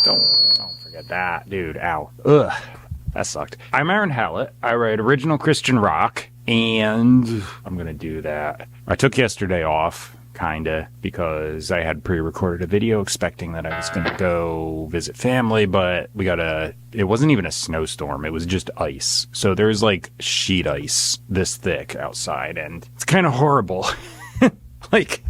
Don't forget that, dude. Ow. Ugh. That sucked. I'm Aaron Hallett. I write original Christian rock, and I'm gonna do that. I took yesterday off, kinda, because I had pre-recorded a video expecting that I was gonna go visit family, but it wasn't even a snowstorm, it was just ice. So there's like sheet ice this thick outside, and it's kind of horrible. Like,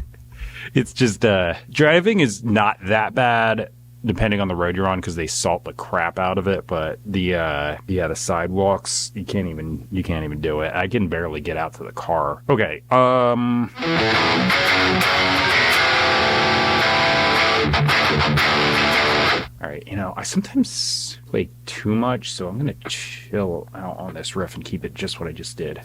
it's just, driving is not that bad, depending on the road you're on, because they salt the crap out of it. But the sidewalks, you can't even do it. I can barely get out to the car. Okay. All right. I sometimes play too much, so I'm gonna chill out on this riff and keep it just what I just did.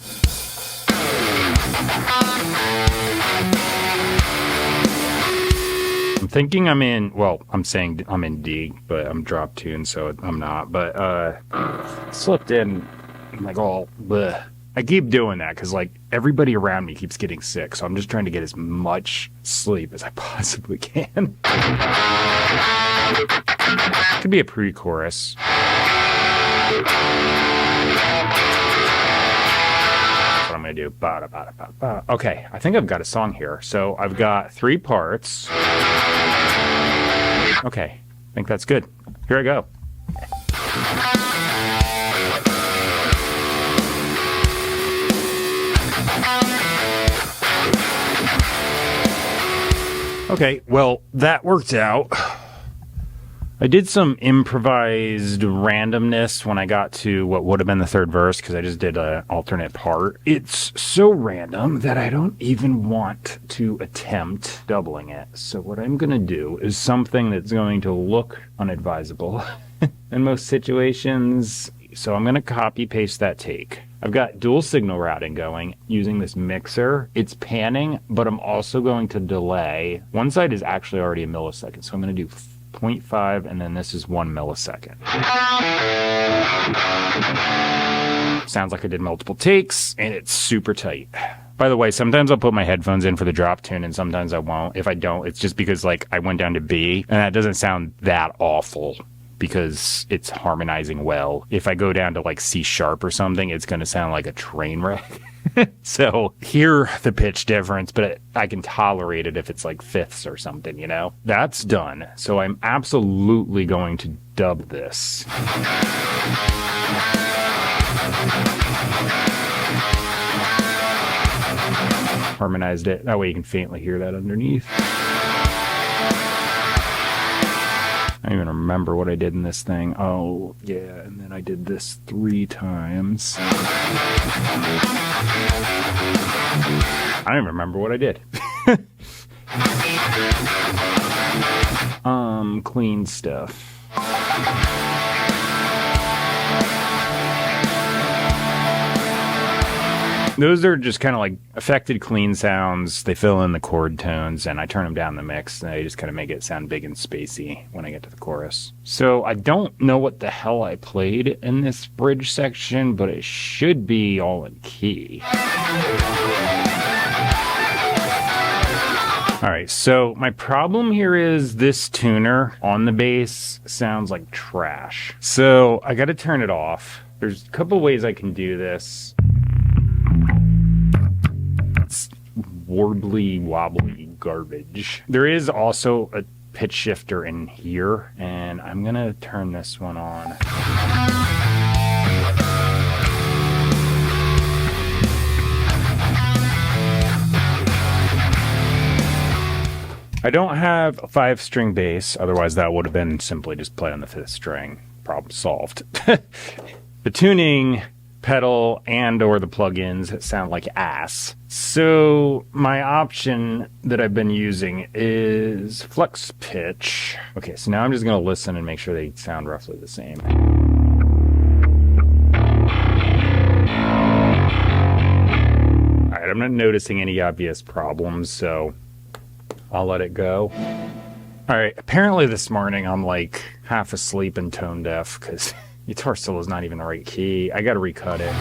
I'm thinking I'm saying I'm in D, but I'm drop tuned, so I'm not. But slipped in, I'm like, oh, bleh. I keep doing that because, like, everybody around me keeps getting sick, so I'm just trying to get as much sleep as I possibly can. Could be a pre-chorus. What I'm gonna do. Okay, I think I've got a song here. So I've got 3 parts. Okay, I think that's good. Here I go. Okay, well, that worked out. I did some improvised randomness when I got to what would have been the 3rd verse, because I just did an alternate part. It's so random that I don't even want to attempt doubling it. So what I'm going to do is something that's going to look unadvisable in most situations. So I'm going to copy paste that take. I've got dual signal routing going using this mixer. It's panning, but I'm also going to delay. One side is actually already a millisecond, so I'm going to do 0.5, and then this is 1 millisecond. Sounds like I did multiple takes, and it's super tight. By the way, sometimes I'll put my headphones in for the drop tune, and sometimes I won't. If I don't, it's just because, like, I went down to B, and that doesn't sound that awful because it's harmonizing well. If I go down to, like, C sharp or something, it's going to sound like a train wreck. So hear the pitch difference, but I can tolerate it if it's like fifths or something, That's done. So I'm absolutely going to dub this. Harmonized it. That way you can faintly hear that underneath. I don't even remember what I did in this thing. Oh, yeah, and then I did this 3 times. I don't even remember what I did. Clean stuff. Those are just kind of like affected clean sounds. They fill in the chord tones, and I turn them down in the mix, and I just kind of make it sound big and spacey when I get to the chorus. So I don't know what the hell I played in this bridge section, but it should be all in key. All right, so my problem here is this tuner on the bass sounds like trash. So I got to turn it off. There's a couple ways I can do this. Warbly wobbly garbage. There is also a pitch shifter in here, and I'm gonna turn this one on. I don't have a 5-string bass, otherwise that would have been simply just play on the 5th string. Problem solved. The tuning pedal and or the plugins sound like ass. So my option that I've been using is flex pitch. Okay, so now I'm just going to listen and make sure they sound roughly the same. All right, I'm not noticing any obvious problems, so I'll let it go. All right, apparently this morning I'm like half asleep and tone deaf because guitar solo is not even the right key. I got to recut it.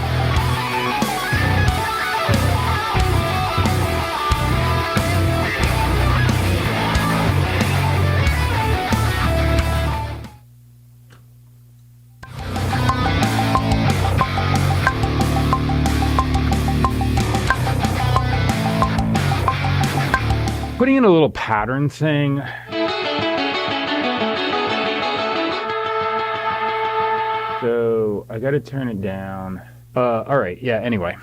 seeing a little pattern thing. So I gotta turn it down. Alright, yeah, anyway.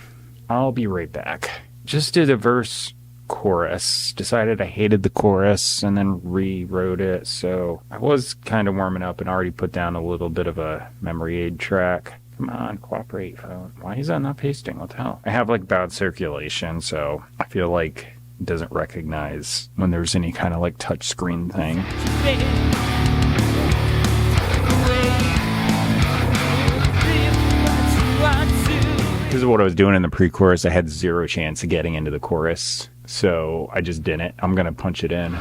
I'll be right back. Just did a verse chorus. Decided I hated the chorus and then rewrote it. So I was kind of warming up and already put down a little bit of a memory aid track. Come on, cooperate, phone. Why is that not pasting? What the hell? I have like bad circulation, so I feel like it doesn't recognize when there's any kind of like touch screen thing. This is what I was doing in the pre-chorus. I had zero chance of getting into the chorus, so I just didn't. I'm gonna punch it in.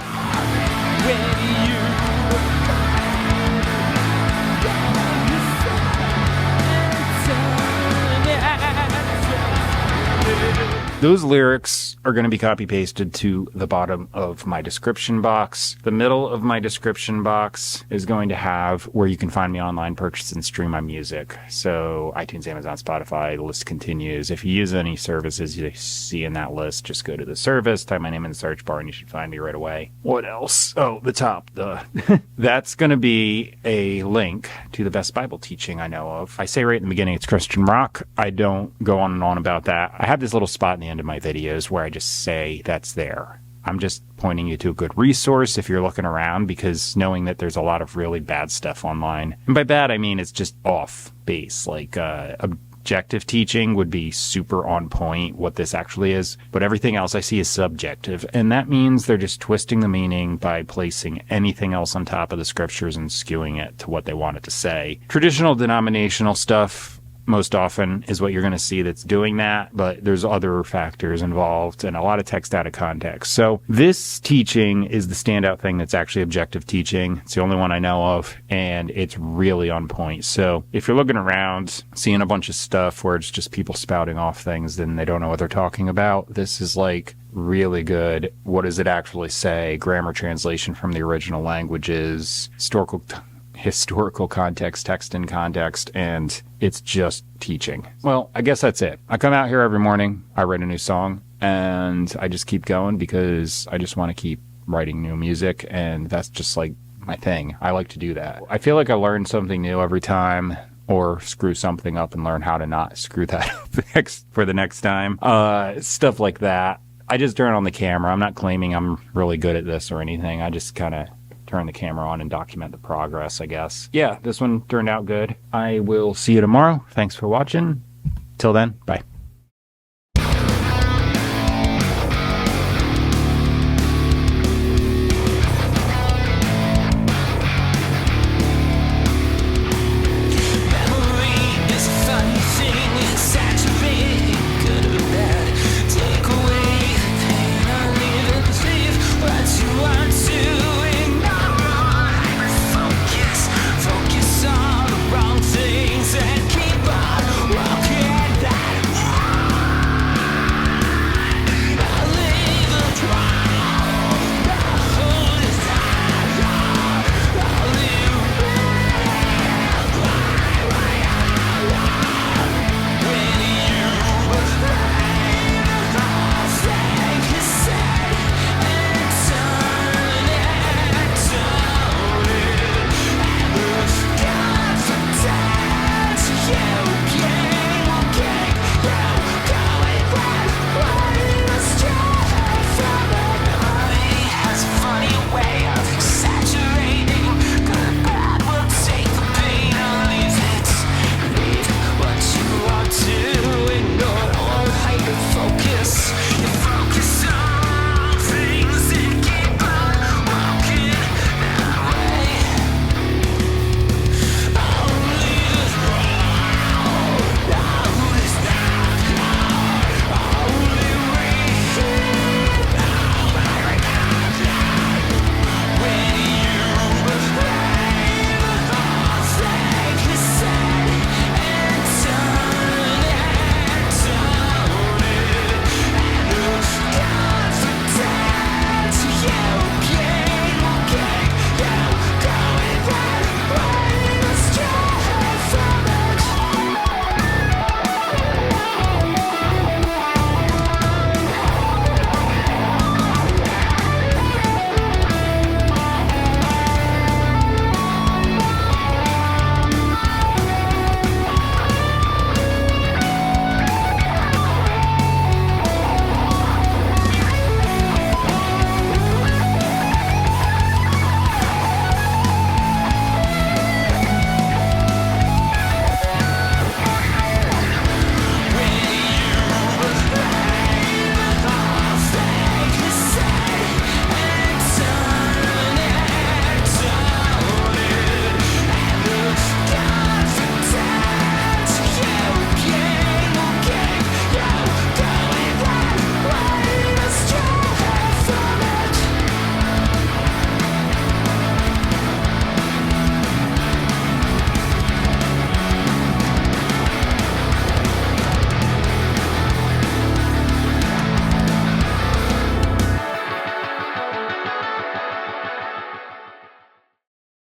Those lyrics are going to be copy pasted to the bottom of my description box. The middle of my description box is going to have where you can find me online, purchase and stream my music. So iTunes, Amazon, Spotify, the list continues. If you use any services you see in that list, just go to the service, type my name in the search bar, and you should find me right away. What else? Oh, the top. That's going to be a link to the best Bible teaching I know of. I say right in the beginning it's Christian rock. I don't go on and on about that. I have this little spot in the end of my videos where I just say that's there. I'm just pointing you to a good resource if you're looking around, because knowing that there's a lot of really bad stuff online. And by bad, I mean it's just off base. Like objective teaching would be super on point, what this actually is. But everything else I see is subjective. And that means they're just twisting the meaning by placing anything else on top of the scriptures and skewing it to what they want it to say. Traditional denominational stuff most often is what you're going to see that's doing that, but there's other factors involved and a lot of text out of context. So this teaching is the standout thing that's actually objective teaching. It's the only one I know of, and it's really on point. So if you're looking around, seeing a bunch of stuff where it's just people spouting off things and they don't know what they're talking about, this is like really good. What does it actually say? Grammar translation from the original languages, historical context, text in context, and it's just teaching. Well, I guess that's it. I come out here every morning, I write a new song, and I just keep going because I just want to keep writing new music, and that's just like my thing. I like to do that. I feel like I learn something new every time, or screw something up and learn how to not screw that up for the next time. Stuff like that. I just turn on the camera. I'm not claiming I'm really good at this or anything. I just kind of turn the camera on and document the progress, I guess. Yeah, this one turned out good. I will see you tomorrow. Thanks for watching. Till then, bye.